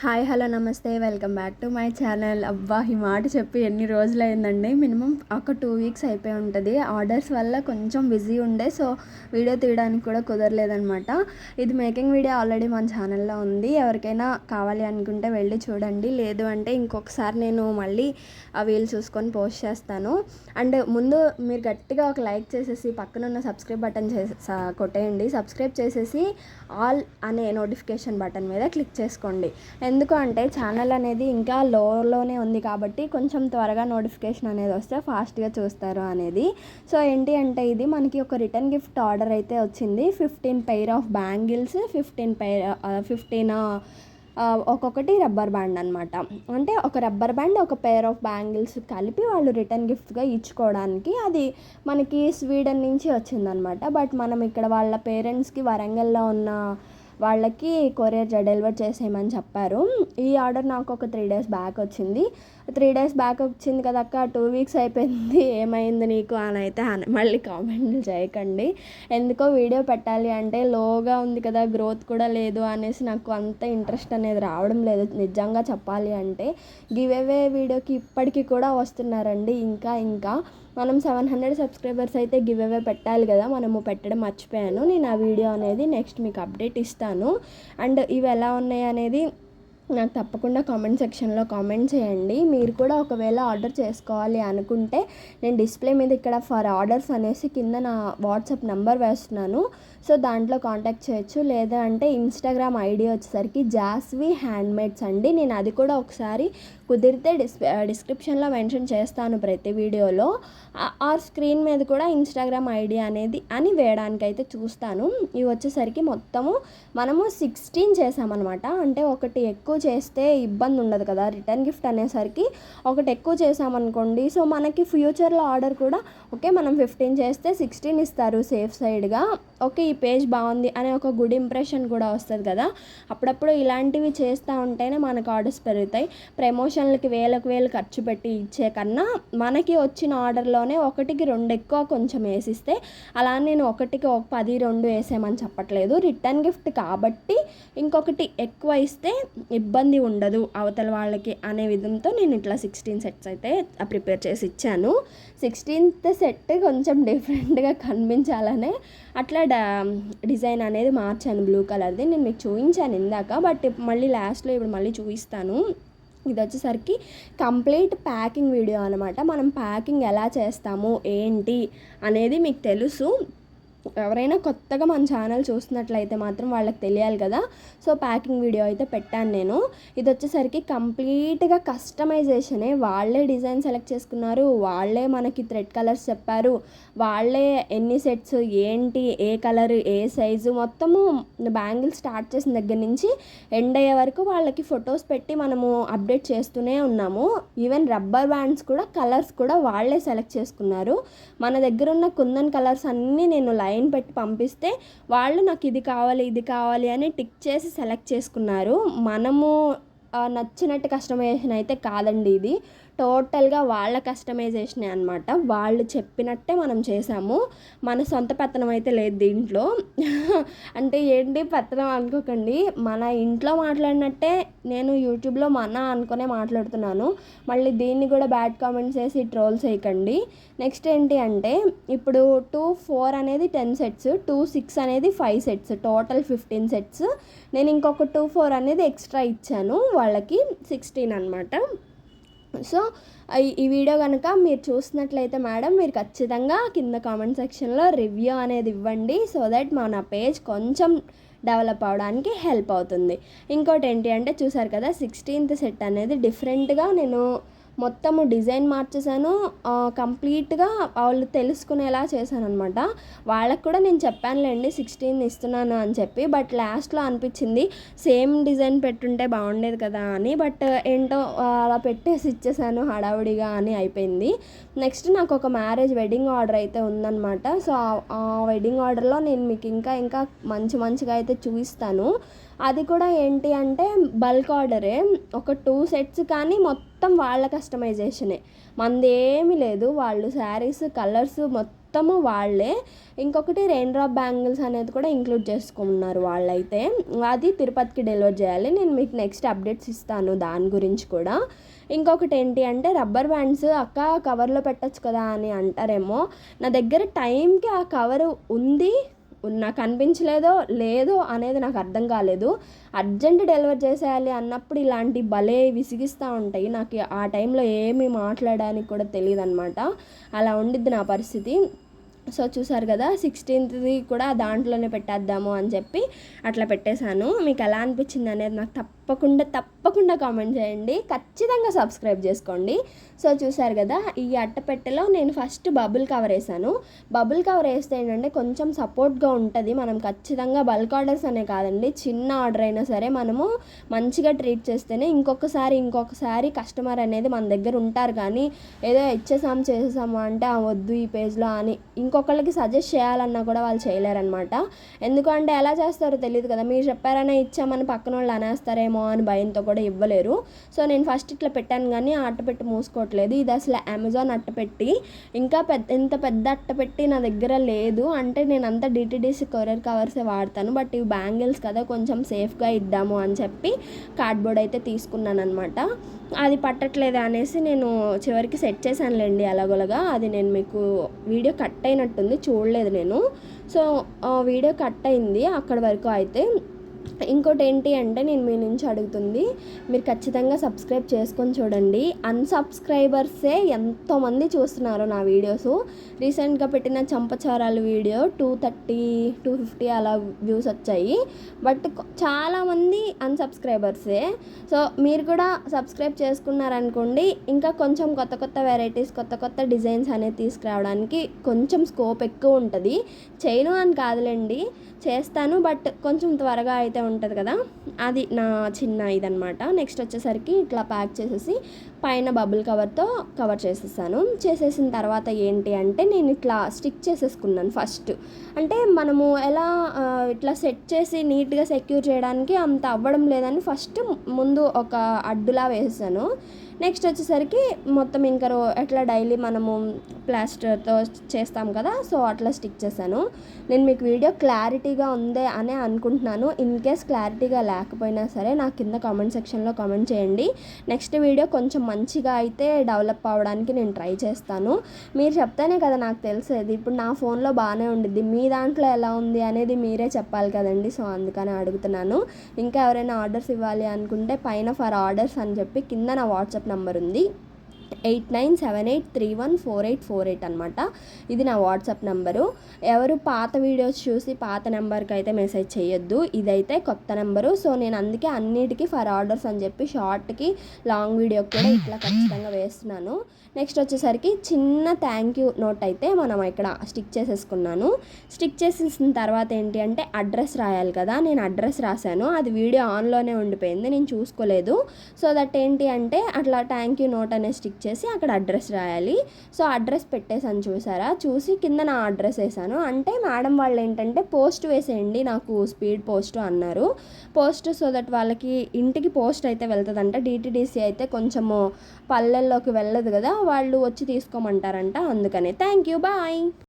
Hi hello నమస్తే welcome back to my channel. అబ్బా ఈ మాట చెప్పి ఎన్ని రోజులైందండి, మినిమం ఒక 2 వీక్స్ అయిపోయి ఉంటుంది. ఆర్డర్స్ వల్ల కొంచెం బిజీ ఉండే, సో వీడియో తీయడానికి కూడా కుదరలేదనమాట. ఇది మేకింగ్ వీడియో ఆల్రెడీ మన ఛానల్లో ఉంది, ఎవరికైనా కావాలి అనుకుంటే వెళ్ళి చూడండి. లేదు అంటే ఇంకొకసారి నేను మళ్ళీ ఆ వీలు చూసుకొని పోస్ట్ చేస్తాను. అండ్ ముందు మీరు గట్టిగా ఒక లైక్ చేసేసి పక్కన ఉన్న సబ్స్క్రైబ్ బటన్ కొట్టేయండి. సబ్స్క్రైబ్ చేసేసి ఆల్ అనే నోటిఫికేషన్ బటన్ మీద క్లిక్ చేసుకోండి. ఎందుకు అంటే ఛానల్ అనేది ఇంకా లోనే ఉంది కాబట్టి కొంచెం త్వరగా నోటిఫికేషన్ అనేది వస్తే ఫాస్ట్గా చూస్తారు అనేది. సో ఏంటి అంటే ఇది మనకి ఒక రిటర్న్ గిఫ్ట్ ఆర్డర్ అయితే వచ్చింది. 15 పెయిర్ ఆఫ్ బ్యాంగిల్స్, 15 ఒక్కొక్కటి రబ్బర్ బ్యాండ్ అనమాట. అంటే ఒక రబ్బర్ బ్యాండ్, ఒక పెయిర్ ఆఫ్ బ్యాంగిల్స్ కలిపి వాళ్ళు రిటర్న్ గిఫ్ట్గా ఇచ్చుకోవడానికి. అది మనకి స్వీడన్ నుంచి వచ్చిందనమాట. బట్ మనం ఇక్కడ వాళ్ళ పేరెంట్స్కి వరంగల్లో ఉన్న వాళ్ళకి కొరియర్ డెలివర్ చేసేయమని చెప్పారు. ఈ ఆర్డర్ నాకు ఒక 3 డేస్ బ్యాక్ వచ్చింది. 3 డేస్ బ్యాక్ వచ్చింది కదా అక్క, 2 వీక్స్ అయిపోయింది, ఏమైంది నీకు అని అయితే మళ్ళీ కామెంట్లు చేయకండి. ఎందుకో వీడియో పెట్టాలి అంటే లోగా ఉంది కదా, గ్రోత్ కూడా లేదు అనేసి నాకు అంత ఇంట్రెస్ట్ అనేది రావడం లేదు. నిజంగా చెప్పాలి అంటే గివ్ అవే వీడియోకి ఇప్పటికీ కూడా వస్తున్నారండి. ఇంకా మనం 700 సబ్స్క్రైబర్స్ అయితే గివ్ అవే పెట్టాలి కదా, మనము పెట్టడం మర్చిపోయాను. నేను ఆ వీడియో అనేది నెక్స్ట్ మీకు అప్డేట్ ఇస్తాను. అండ్ ఇవి ఎలా ఉన్నాయి అనేది నాకు తప్పకుండా కామెంట్ సెక్షన్లో కామెంట్ చేయండి. మీరు కూడా ఒకవేళ ఆర్డర్ చేసుకోవాలి అనుకుంటే నేను డిస్ప్లే మీద ఇక్కడ ఫర్ ఆర్డర్స్ అనేసి కింద నా వాట్సాప్ నెంబర్ వేస్తున్నాను. సో దాంట్లో కాంటాక్ట్ చేయొచ్చు. లేదా అంటే ఇన్స్టాగ్రామ్ ఐడి వచ్చేసరికి జాస్వి హ్యాండ్మేడ్స్ అండి. నేను అది కూడా ఒకసారి కుదిరితే డిస్క్రిప్షన్లో మెన్షన్ చేస్తాను ప్రతి వీడియోలో. ఆ స్క్రీన్ మీద కూడా ఇన్స్టాగ్రామ్ ఐడి అనేది అని వేయడానికి అయితే చూస్తాను. ఇవి వచ్చేసరికి మొత్తము మనము 16 చేసామన్నమాట. అంటే ఒకటి ఎక్కువ చేస్తే ఇబ్బంది ఉండదు కదా, రిటర్న్ గిఫ్ట్ అనేసరికి ఒకటి ఎక్కువ చేసామనుకోండి. సో మనకి ఫ్యూచర్లో ఆర్డర్ కూడా ఓకే మనం 15 చేస్తే 16 ఇస్తారు సేఫ్ సైడ్గా. ఓకే ఈ పేజ్ బాగుంది అనే ఒక గుడ్ ఇంప్రెషన్ కూడా వస్తుంది కదా. అప్పుడప్పుడు ఇలాంటివి చేస్తూ ఉంటేనే మనకు ఆర్డర్స్ పెరుగుతాయి. ప్రమోషన్లకి వేలు ఖర్చు పెట్టి ఇచ్చే కన్నా మనకి వచ్చిన ఆర్డర్లోనే 1కి 2 ఎక్కువ కొంచెం వేసిస్తే, అలా నేను 1కి 10 2 వేసేయమని చెప్పట్లేదు. రిటర్న్ గిఫ్ట్ కాబట్టి ఇంకొకటి ఎక్కువ ఇస్తే ఇబ్బంది ఉండదు అవతల వాళ్ళకి అనే విధంతో నేను ఇట్లా 16 సెట్స్ అయితే ప్రిపేర్ చేసి ఇచ్చాను. 16th సెట్ కొంచెం డిఫరెంట్గా కనిపించాలనే అట్లా డిజైన్ అనేది మార్చాను, బ్లూ కలర్ది. నేను మీకు చూపించాను ఇందాక, బట్ మళ్ళీ లాస్ట్లో ఇప్పుడు మళ్ళీ చూపిస్తాను. ఇది వచ్చేసరికి కంప్లీట్ ప్యాకింగ్ వీడియో అనమాట. మనం ప్యాకింగ్ ఎలా చేస్తాము ఏంటి అనేది మీకు తెలుసు. ఎవరైనా కొత్తగా మన ఛానల్ చూస్తున్నట్లయితే మాత్రం వాళ్ళకి తెలియాలి కదా. సో ప్యాకింగ్ వీడియో అయితే పెట్టాను నేను. ఇది వచ్చేసరికి కంప్లీట్గా కస్టమైజేషనే. వాళ్ళే డిజైన్ సెలెక్ట్ చేసుకున్నారు, వాళ్ళే మనకి థ్రెడ్ కలర్స్ చెప్పారు, వాళ్ళే ఎన్ని సెట్స్ ఏంటి, ఏ కలర్ ఏ సైజు, మొత్తము బ్యాంగిల్స్ స్టార్ట్ చేసిన దగ్గర నుంచి ఎండ్ అయ్యే వరకు వాళ్ళకి ఫొటోస్ పెట్టి మనము అప్డేట్ చేస్తూనే ఉన్నాము. ఈవెన్ రబ్బర్ బ్యాండ్స్ కూడా కలర్స్ కూడా వాళ్ళే సెలెక్ట్ చేసుకున్నారు. మన దగ్గర ఉన్న కుందన్ కలర్స్ అన్నీ నేను లైన్ పెట్టి పంపిస్తే వాళ్ళు నాకు ఇది కావాలి అని టిక్ చేసి సెలెక్ట్ చేసుకున్నారు. మనము నచ్చినట్టు కస్టమైజేషన్ అయితే కాదండి, ఇది టోటల్గా వాళ్ళ కస్టమైజేషనే అనమాట. వాళ్ళు చెప్పినట్టే మనం చేసాము. మన సొంత పెత్తనం అయితే లేదు దీంట్లో. అంటే ఏంటి పెత్తనం అనుకోకండి, మన ఇంట్లో మాట్లాడినట్టే నేను యూట్యూబ్లో మన అనుకునే మాట్లాడుతున్నాను. మళ్ళీ దీన్ని కూడా బ్యాడ్ కామెంట్స్ వేసి ట్రోల్స్ వేయకండి. నెక్స్ట్ ఏంటి అంటే ఇప్పుడు 2 4 అనేది 10 సెట్స్, 2 6 అనేది 5 సెట్స్, టోటల్ 15 సెట్స్. నేను ఇంకొక 2 4 అనేది ఎక్స్ట్రా ఇచ్చాను వాళ్ళకి, 16 అనమాట. సో ఈ వీడియో కనుక మీరు చూసినట్లయితే మేడం మీరు ఖచ్చితంగా కింద కామెంట్ సెక్షన్లో రివ్యూ అనేది ఇవ్వండి. సో దట్ మన పేజ్ కొంచెం డెవలప్ అవడానికి హెల్ప్ అవుతుంది. ఇంకోటి ఏంటి అంటే చూసారు కదా 16th సెట్ అనేది డిఫరెంట్గా నేను మొత్తము డిజైన్ మార్చేసాను. కంప్లీట్గా వాళ్ళు తెలుసుకునేలా చేశాను అనమాట. వాళ్ళకు కూడా నేను చెప్పానులేండి 16 ఇస్తున్నాను అని చెప్పి, బట్ లాస్ట్లో అనిపించింది సేమ్ డిజైన్ పెట్టుంటే బాగుండేది కదా అని. బట్ ఏంటో అలా పెట్టేసి ఇచ్చేసాను హడావుడిగా అని అయిపోయింది. నెక్స్ట్ నాకు ఒక మ్యారేజ్ వెడ్డింగ్ ఆర్డర్ అయితే ఉందన్నమాట. సో ఆ వెడ్డింగ్ ఆర్డర్లో నేను మీకు ఇంకా మంచిగా అయితే చూపిస్తాను. అది కూడా ఏంటి అంటే బల్క్ ఆర్డరే, ఒక 2 సెట్స్ కానీ మొత్తం వాళ్ళ కస్టమైజేషనే, మనది ఏమీ లేదు. వాళ్ళు శారీస్ కలర్స్ మొత్తం మొత్తము వాళ్ళే. ఇంకొకటి రెయిన్ డ్రాప్ బ్యాంగిల్స్ అనేది కూడా ఇంక్లూడ్ చేసుకున్నారు వాళ్ళైతే. అది తిరుపతికి డెలివర్ చేయాలి. నేను మీకు నెక్స్ట్ అప్డేట్స్ ఇస్తాను దాని గురించి కూడా. ఇంకొకటి ఏంటి అంటే రబ్బర్ బ్యాండ్స్ అక్క కవర్లో పెట్టచ్చు కదా అని అంటారేమో. నా దగ్గర టైంకి ఆ కవరు ఉంది, నాకు అనిపించలేదో లేదో అనేది నాకు అర్థం కాలేదు. అర్జెంట్ డెలివర్ చేసేయాలి అన్నప్పుడు ఇలాంటి భలే విసిగిస్తూ ఉంటాయి. నాకు ఆ టైంలో ఏమీ మాట్లాడడానికి కూడా తెలియదు అనమాట. అలా ఉండిద్ది నా పరిస్థితి. సో చూసారు కదా, 16th కూడా దాంట్లోనే పెట్టేద్దాము అని చెప్పి అట్లా పెట్టేశాను. మీకు ఎలా అనిపించింది అనేది నాకు తప్పకుండా కామెంట్ చేయండి. ఖచ్చితంగా సబ్స్క్రైబ్ చేసుకోండి. సో చూసారు కదా, ఈ అట్టపెట్టెలో నేను ఫస్ట్ బబుల్ కవర్ వేసాను. బబుల్ కవర్ వేస్తే ఏంటంటే కొంచెం సపోర్ట్గా ఉంటుంది. మనం ఖచ్చితంగా బల్క్ ఆర్డర్స్ అనే కాదండి, చిన్న ఆర్డర్ అయినా సరే మనము మంచిగా ట్రీట్ చేస్తేనే ఇంకొకసారి కస్టమర్ అనేది మన దగ్గర ఉంటారు. కానీ ఏదో చేసేసాము అంటే వద్దు ఈ పేజ్లో అని ఇంకొకళ్ళకి సజెస్ట్ చేయాలన్నా కూడా వాళ్ళు చేయలేరనమాట. ఎందుకంటే ఎలా చేస్తారో తెలియదు కదా. మీరు చెప్పారనే ఇచ్చామని పక్కన వాళ్ళు అనేస్తారేమో అని భయంతో కూడా ఇవ్వలేరు. సో నేను ఫస్ట్ ఇట్లా పెట్టాను కానీ ఆ అట్టపెట్టి మూసుకోవట్లేదు. ఇది అసలు అమెజాన్ అట్టపెట్టి. ఇంకా ఇంత పెద్ద అట్టపెట్టి నా దగ్గర లేదు. అంటే నేను అంతా డిటిడిసి కొరియర్ కవర్సే వాడతాను. బట్ ఇవి బ్యాంగిల్స్ కదా, కొంచెం సేఫ్గా ఇద్దాము అని చెప్పి కార్డ్బోర్డ్ అయితే తీసుకున్నాను అనమాట. అది పట్టట్లేదు అనేసి నేను చివరికి సెట్ చేశానులేండి అలాగోలాగా. అది నేను మీకు వీడియో కట్ అయినట్టుంది, చూడలేదు నేను. సో వీడియో కట్ అయింది అక్కడ వరకు అయితే. ఇంకోటి ఏంటి అంటే నేను మీ నుంచి అడుగుతుంది, మీరు ఖచ్చితంగా సబ్స్క్రైబ్ చేసుకొని చూడండి. అన్సబ్స్క్రైబర్సే ఎంతోమంది చూస్తున్నారు నా వీడియోస్. రీసెంట్గా పెట్టిన చంపచారాలు వీడియో 230-250 అలా వ్యూస్ వచ్చాయి. బట్ చాలామంది అన్సబ్స్క్రైబర్సే. సో మీరు కూడా సబ్స్క్రైబ్ చేసుకున్నారనుకోండి, ఇంకా కొంచెం కొత్త వెరైటీస్, కొత్త డిజైన్స్ అనేది తీసుకురావడానికి కొంచెం స్కోప్ ఎక్కువ ఉంటుంది. చేయను అని కాదులేండి, చేస్తాను. బట్ కొంచెం త్వరగా అయితే ఉంటుంది కదా, అది నా చిన్న ఇదనమాట. నెక్స్ట్ వచ్చేసరికి ఇట్లా ప్యాక్ చేసేసి పైన బబుల్ కవర్తో కవర్ చేసేసిన తర్వాత ఏంటి అంటే నేను ఇట్లా స్టిక్ చేసేసుకున్నాను ఫస్ట్. అంటే మనము ఎలా ఇట్లా సెట్ చేసి నీట్గా సెక్యూర్ చేయడానికి అంత అవ్వడం లేదని ఫస్ట్ ముందు ఒక అడ్డులా వేసాను. నెక్స్ట్ వచ్చేసరికి మొత్తం ఇంకా ఎట్లా డైలీ మనము ప్లాస్టర్తో చేస్తాం కదా, సో అట్లా స్టిక్ చేశాను. నేను మీకు వీడియో క్లారిటీగా ఉందే అని అనుకుంటున్నాను. ఇన్ కేస్ క్లారిటీగా లేకపోయినా సరే నాకు కింద కామెంట్ సెక్షన్లో కామెంట్ చేయండి. నెక్స్ట్ వీడియో కొంచెం మంచిగా అయితే డెవలప్ అవ్వడానికి నేను ట్రై చేస్తాను. మీరు చెప్తేనే కదా నాకు తెలిసేది. ఇప్పుడు నా ఫోన్లో బాగానే ఉండిద్ది, మీ దాంట్లో ఎలా ఉంది అనేది మీరే చెప్పాలి కదండి. సో అందుకని అడుగుతున్నాను. ఇంకా ఎవరైనా ఆర్డర్స్ ఇవ్వాలి అనుకుంటే పైన ఫర్ ఆర్డర్స్ అని చెప్పి కింద నా వాట్సాప్ నెంబర్ ఉంది, 8978314848 అనమాట. ఇది నా వాట్సాప్ నెంబరు. ఎవరు పాత వీడియోస్ చూసి పాత నెంబర్కి అయితే మెసేజ్ చేయొద్దు, ఇదైతే కొత్త నెంబరు. సో నేను అందుకే అన్నిటికీ ఫర్ ఆర్డర్స్ అని చెప్పి షార్ట్కి లాంగ్ వీడియోకి కూడా ఇట్లా ఖచ్చితంగా వేస్తున్నాను. నెక్స్ట్ వచ్చేసరికి చిన్న థ్యాంక్ యూ నోట్ అయితే మనం ఇక్కడ స్టిక్ చేసేసుకున్నాను. స్టిక్ చేసేసిన తర్వాత ఏంటి అంటే అడ్రస్ రాయాలి కదా, నేను అడ్రస్ రాశాను. అది వీడియో ఆన్లోనే ఉండిపోయింది, నేను చూసుకోలేదు. సో దట్ ఏంటి అంటే అట్లా థ్యాంక్ యూ నోట్ అనేది స్టిక్ చేసి అక్కడ అడ్రస్ రాయాలి. సో అడ్రస్ పెట్టేసాను చూసారా, చూసి కింద నా అడ్రస్ వేసాను. అంటే మేడం వాళ్ళు ఏంటంటే పోస్ట్ వేసేయండి నాకు స్పీడ్ పోస్ట్ అన్నారు. పోస్ట్ సో దట్ వాళ్ళకి ఇంటికి పోస్ట్ అయితే వెళ్తుందంట. డిటిడిసి అయితే కొంచెము పల్లెల్లోకి వెళ్ళదు కదా, వాళ్ళు వచ్చి తీసుకోమంటారంట. అందుకనే థ్యాంక్ యూ, బాయ్.